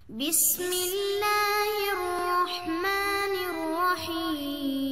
بسم اللہ الرحمن الرحیم۔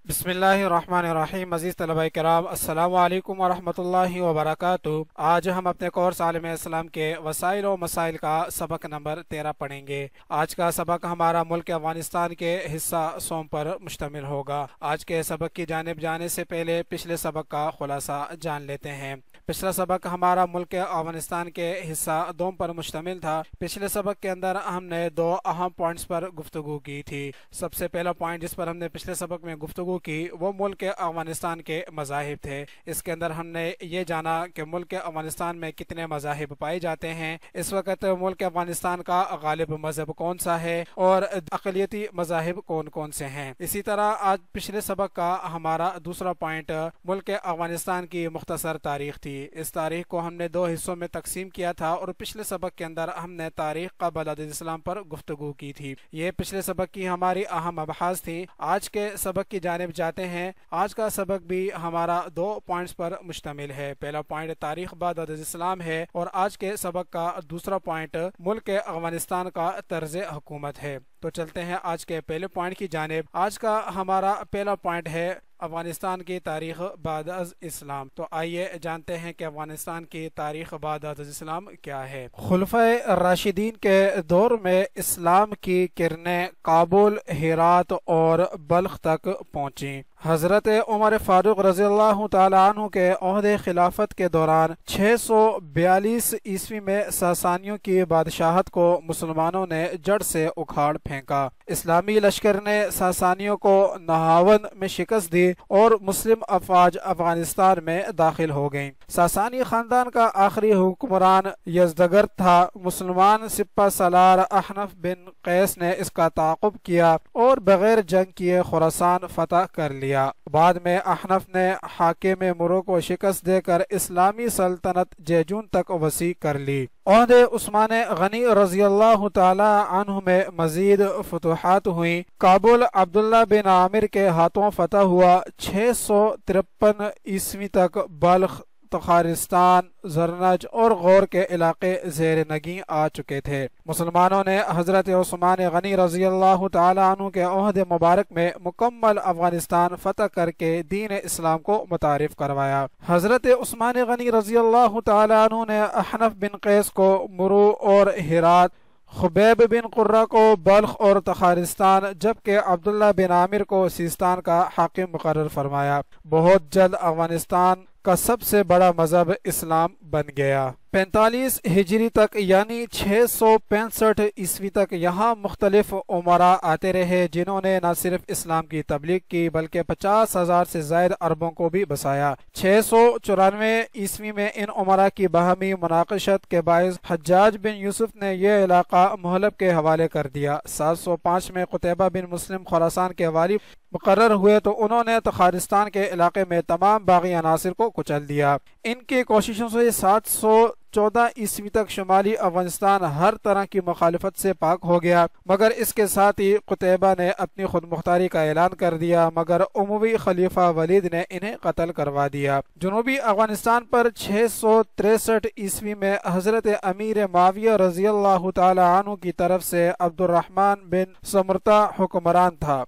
بسم اللہ الرحمن الرحیم۔ عزیز طلبہ کرام، السلام علیکم ورحمۃ اللہ وبرکاتہ۔ آج ہم اپنے کورس عالم اسلام کے وسائل و مسائل کا سبق نمبر 13 پڑھیں گے۔ آج کا سبق ہمارا ملک افغانستان کے حصہ سوم پر مشتمل ہوگا۔ آج کے سبق کی جانب جانے سے پہلے پچھلے سبق کا خلاصہ جان لیتے ہیں۔ پچھلا سبق ہمارا ملک افغانستان کے حصہ دوم پر مشتمل تھا۔ پچھلے سبق کے اندر ہم نے دو اہم پوائنٹس پر گفتگو کی تھی۔ سب سے پہلا پوائنٹ جس پر ہم نے پچھلے سبق میں گفتگو کی وہ ملک افغانستان کے مذاہب تھے۔ اس کے اندر ہم نے یہ جانا کہ ملک افغانستان میں کتنے مذاہب پائے جاتے ہیں، اس وقت ملک افغانستان کا غالب مذہب کون سا ہے اور اقلیتی مذاہب کون کون سے ہیں۔ اسی طرح آج پچھلے سبق کا ہمارا دوسرا پوائنٹ ملک افغانستان کی مختصر تاریخ تھی۔ اس تاریخ کو ہم نے دو حصوں میں تقسیم کیا تھا اور پچھلے سبق کے اندر ہم نے تاریخ قبل الاسلام پر گفتگو کی تھی۔ یہ پچھلے سبق کی ہماری اہم ابحاث تھی۔ آج کے سبق کی جانب جاتے ہیں۔ آج کا سبق بھی ہمارا دو پوائنٹس پر مشتمل ہے۔ پہلا پوائنٹ تاریخ بعد الاسلام ہے اور آج کے سبق کا دوسرا پوائنٹ ملک افغانستان کا طرز حکومت ہے۔ تو چلتے ہیں آج کے پہلے پوائنٹ کی جانب۔ آج کا ہمارا پہلا پوائنٹ ہے افغانستان کی تاریخ بعد از اسلام۔ تو آئیے جانتے ہیں کہ افغانستان کی تاریخ بعد از اسلام کیا ہے۔ خلفائے راشدین کے دور میں اسلام کی کرنیں کابل، ہرات اور بلخ تک پہنچیں۔ حضرت عمر فاروق رضی اللہ تعالیٰ عنہ کے عہد خلافت کے دوران 642 عیسوی میں ساسانیوں کی بادشاہت کو مسلمانوں نے جڑ سے اکھاڑ پھینکا۔ اسلامی لشکر نے ساسانیوں کو نہاون میں شکست دی اور مسلم افواج افغانستان میں داخل ہو گئیں۔ ساسانی خاندان کا آخری حکمران یزدگرد تھا۔ مسلمان سپہ سالار احنف بن قیس نے اس کا تعاقب کیا اور بغیر جنگ کیے خراسان فتح کر لیا۔ بعد میں احنف نے حاکم مرو کو شکست دے کر اسلامی سلطنت جیجون تک وسیع کر لی۔ عہد عثمان غنی رضی اللہ تعالی عنہ میں مزید فتوحات ہوئیں۔ کابل عبداللہ بن عامر کے ہاتھوں فتح ہوا۔ 653 عیسوی تک بلخ، تخارستان، زرنج اور غور کے علاقے زیر نگیں آ چکے تھے۔ مسلمانوں نے حضرت عثمان غنی رضی اللہ تعالی عنہ کے عہد مبارک میں مکمل افغانستان فتح کر کے دین اسلام کو متعارف کروایا۔ حضرت عثمان غنی رضی اللہ تعالی عنہ نے احنف بن قیس کو مرو اور ہرات، خبیب بن قرہ کو بلخ اور تخارستان، جبکہ عبداللہ بن عامر کو سیستان کا حاکم مقرر فرمایا۔ بہت جلد افغانستان کا سب سے بڑا مذہب اسلام بن گیا۔ 45 ہجری تک یعنی 665 عیسوی تک یہاں مختلف امراء آتے رہے جنہوں نے نہ صرف اسلام کی تبلیغ کی بلکہ 50,000 سے زائد عربوں کو بھی بسایا۔ 694 عیسوی میں ان امراء کی باہمی مناقشت کے باعث حجاج بن یوسف نے یہ علاقہ مہلب کے حوالے کر دیا۔ 705 میں قتیبہ بن مسلم خراسان کے والی مقرر ہوئے تو انہوں نے تخارستان کے علاقے میں تمام باغی عناصر کو کچل دیا۔ ان کی کوششوں سے 714 عیسوی تک شمالی افغانستان ہر طرح کی مخالفت سے پاک ہو گیا، مگر اس کے ساتھ ہی قتیبہ نے اپنی خود مختاری کا اعلان کر دیا، مگر اموی خلیفہ ولید نے انہیں قتل کروا دیا۔ جنوبی افغانستان پر 663 عیسوی میں حضرت امیر معاویہ رضی اللہ تعالی عنہ کی طرف سے عبد الرحمن بن سمرتہ حکمران تھا۔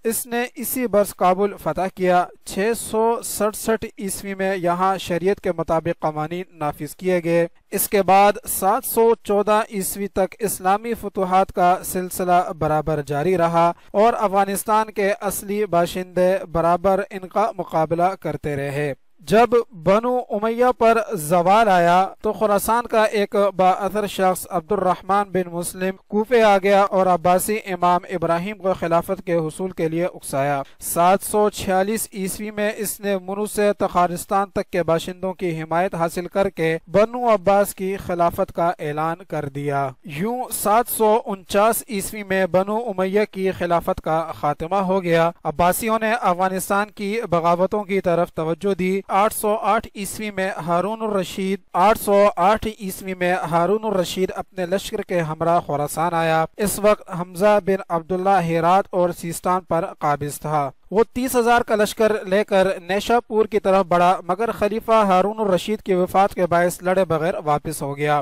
اس نے اسی برس کابل فتح کیا۔ 667 عیسوی میں یہاں شریعت کے مطابق قوانین نافذ کیے گئے۔ اس کے بعد 714 عیسوی تک اسلامی فتوحات کا سلسلہ برابر جاری رہا اور افغانستان کے اصلی باشندے برابر ان کا مقابلہ کرتے رہے۔ جب بنو امیہ پر زوال آیا تو خراسان کا ایک با اثر شخص عبد الرحمن بن مسلم کوفے آ گیا اور عباسی امام ابراہیم کو خلافت کے حصول کے لیے اکسایا۔ 746 عیسوی میں اس نے مرو سے تخارستان تک کے باشندوں کی حمایت حاصل کر کے بنو عباس کی خلافت کا اعلان کر دیا۔ یوں 749 عیسوی میں بنو امیہ کی خلافت کا خاتمہ ہو گیا۔ عباسیوں نے افغانستان کی بغاوتوں کی طرف توجہ دی۔ 808 عیسوی میں ہارون الرشید اپنے لشکر کے ہمراہ خراسان آیا۔ اس وقت حمزہ بن عبداللہ ہرات اور سیستان پر قابض تھا۔ وہ 30,000 کا لشکر لے کر نیشا پور کی طرف بڑھا، مگر خلیفہ ہارون الرشید کی وفات کے باعث لڑے بغیر واپس ہو گیا۔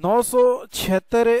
976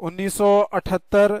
1978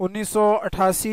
1988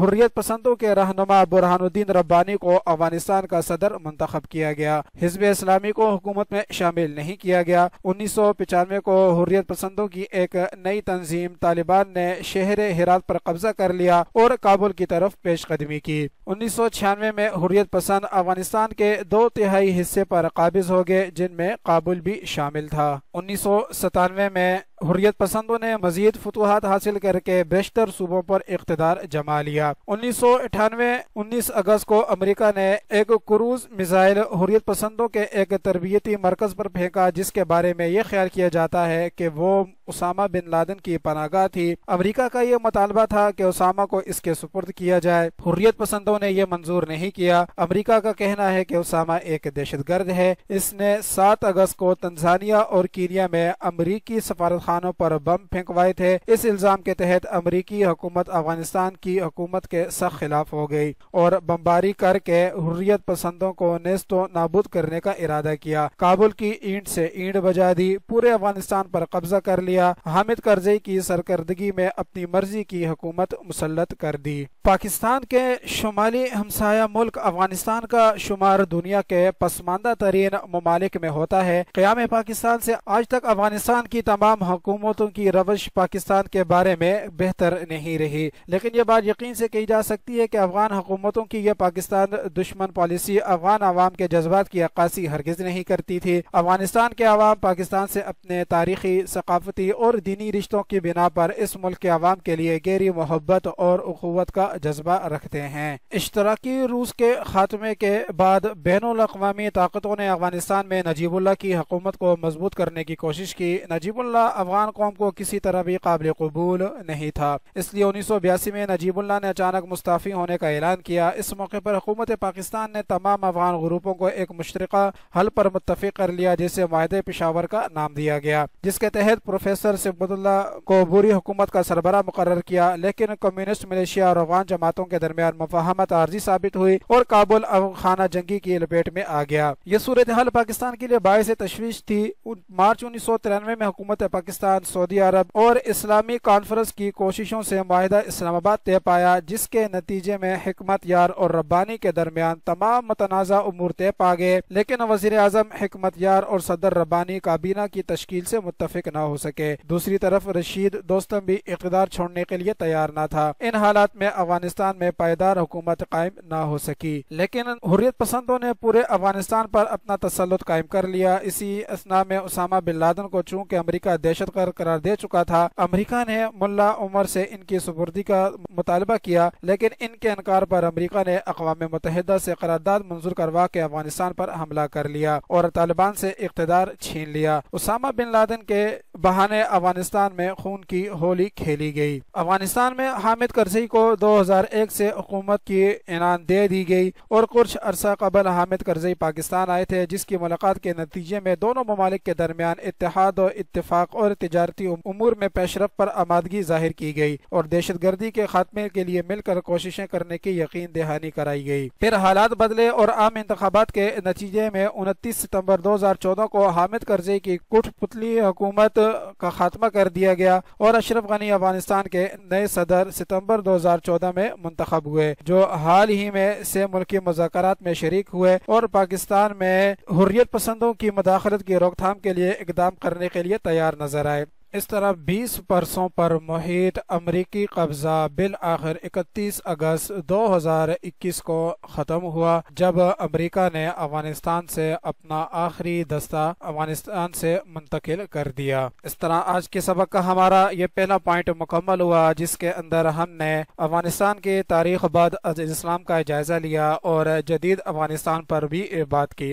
حریت پسندوں کے رہنما برہان الدین ربانی کو افغانستان کا صدر منتخب کیا گیا۔ حزب اسلامی کو حکومت میں شامل نہیں کیا گیا۔ 1995 کو حریت پسندوں کی ایک نئی تنظیم طالبان نے شہر ہرات پر قبضہ کر لیا اور کابل کی طرف پیش قدمی کی۔ 1996 میں حریت پسند افغانستان کے 2/3 حصے پر قابض ہو گئے، جن میں کابل بھی شامل تھا۔ 1997 میں حریت پسندوں نے مزید فتوحات حاصل کر کے بیشتر صوبوں پر اقتدار جما لیا۔ 19 اگست کو امریکہ نے ایک کروز میزائل حریت پسندوں کے ایک تربیتی مرکز پر پھینکا، جس کے بارے میں یہ خیال کیا جاتا ہے کہ وہ اسامہ بن لادن کی پناہ گاہ تھی۔ امریکہ کا یہ مطالبہ تھا کہ اسامہ کو اس کے سپرد کیا جائے۔ حریت پسندوں نے یہ منظور نہیں کیا۔ امریکہ کا کہنا ہے کہ اسامہ ایک دہشت گرد ہے۔ اس نے 7 اگست کو تنزانیہ اور کینیا میں امریکی سفارت خانوں پر بم پھینکوائے تھے۔ اس الزام کے تحت امریکی حکومت افغانستان کی حکومت کے سخت خلاف ہو گئی اور بمباری کر کے حریت پسندوں کو نیست و نابود کرنے کا ارادہ کیا۔ کابل کی اینٹ سے اینٹ بجا دی، پورے افغانستان پر قبضہ کر لیا۔ حامد کرزئی کی سرکردگی میں اپنی مرضی کی حکومت مسلط کر دی۔ پاکستان کے شمالی ہمسایہ ملک افغانستان کا شمار دنیا کے پسماندہ ترین ممالک میں ہوتا ہے۔ قیام پاکستان سے آج تک افغانستان کی تمام حکومتوں کی روش پاکستان کے بارے میں بہتر نہیں رہی، لیکن یہ بات یقین سے کہی جا سکتی ہے کہ افغان حکومتوں کی یہ پاکستان دشمن پالیسی افغان عوام کے جذبات کی عکاسی ہرگز نہیں کرتی تھی۔ افغانستان کے عوام پاکستان سے اپنے تاریخی، ثقافتی اور دینی رشتوں کی بنا پر اس ملک کے عوام کے لیے گہری محبت اور اخوت کا جذبہ رکھتے ہیں۔ اشتراکی روس کے خاتمے کے بعد بین الاقوامی طاقتوں نے افغانستان میں نجیب اللہ کی حکومت کو مضبوط کرنے کی کوشش کی۔ نجیب اللہ افغان قوم کو کسی طرح بھی قابل قبول نہیں تھا، اس لیے 1982 میں نجیب اللہ نے اچانک مستعفی ہونے کا اعلان کیا۔ اس موقع پر حکومت پاکستان نے تمام افغان گروپوں کو ایک مشترکہ حل پر متفق کر لیا، جسے معاہدہ پشاور کا نام دیا گیا، جس کے تحت پروفیسر صبغت اللہ کو بری حکومت کا سربراہ مقرر کیا۔ لیکن کمیونسٹ ملیشیا اور افغان جماعتوں کے درمیان مفاہمت عارضی ثابت ہوئی اور کابل خانہ جنگی کی لپیٹ میں آ گیا۔ یہ صورتحال پاکستان کے لیے باعث تشویش تھی۔ مارچ 1993 میں حکومت پاکستان، سعودی عرب اور اسلامی کانفرنس کی کوششوں سے معاہدہ اسلام آباد طے پایا، جس کے نتیجے میں حکمت یار اور ربانی کے درمیان تمام متنازع امور طے پا گئے، لیکن وزیر اعظم حکمت یار اور صدر ربانی کابینہ کی تشکیل سے متفق نہ ہو سکے۔ دوسری طرف رشید دوستم بھی اقتدار چھوڑنے کے لیے تیار نہ تھا۔ ان حالات میں افغانستان میں پائیدار حکومت قائم نہ ہو سکی، لیکن حریت پسندوں نے پورے افغانستان پر اپنا تسلط قائم کر لیا۔ اسی اثناء میں اسامہ بن لادن کو چونکہ امریکہ دہشت گرد قرار دے چکا تھا، امریکہ نے ملا عمر سے ان کی سپردی کا مطالبہ کیا، لیکن ان کے انکار پر امریکہ نے اقوام متحدہ سے قرارداد منظور کروا کے افغانستان پر حملہ کر لیا اور طالبان سے اقتدار چھین لیا۔ اسامہ بن لادن کے بہانے افغانستان میں خون کی ہولی کھیلی گئی۔ افغانستان میں حامد کرزئی کو 2001 سے حکومت کی عنان دے دی گئی اور کچھ عرصہ قبل حامد کرزئی پاکستان آئے تھے، جس کی ملاقات کے نتیجے میں دونوں ممالک کے درمیان اتحاد و اتفاق اور تجارتی امور میں پیش رفت پر آمادگی ظاہر کی گئی اور دہشت گردی کے خاتمے کے لیے مل کر کوششیں کرنے کی یقین دہانی کرائی گئی۔ پھر حالات بدلے اور عام انتخابات کے نتیجے میں 29 ستمبر 2014 کو حامد کرزئی کی کٹ پتلی حکومت کا خاتمہ کر دیا گیا اور اشرف غنی افغانستان کے نئے صدر ستمبر 2014 میں منتخب ہوئے، جو حال ہی میں سے ملکی مذاکرات میں شریک ہوئے اور پاکستان میں حریت پسندوں کی مداخلت کی روک تھام کے لیے اقدام کرنے کے لیے تیار نظر آئے۔ اس طرح 20 برسوں پر محیط امریکی قبضہ بالآخر 31 اگست 2021 کو ختم ہوا، جب امریکہ نے افغانستان سے اپنا آخری دستہ افغانستان سے منتقل کر دیا۔ اس طرح آج کے سبق کا ہمارا یہ پہلا پوائنٹ مکمل ہوا، جس کے اندر ہم نے افغانستان کی تاریخ بعد از اسلام کا جائزہ لیا اور جدید افغانستان پر بھی بات کی۔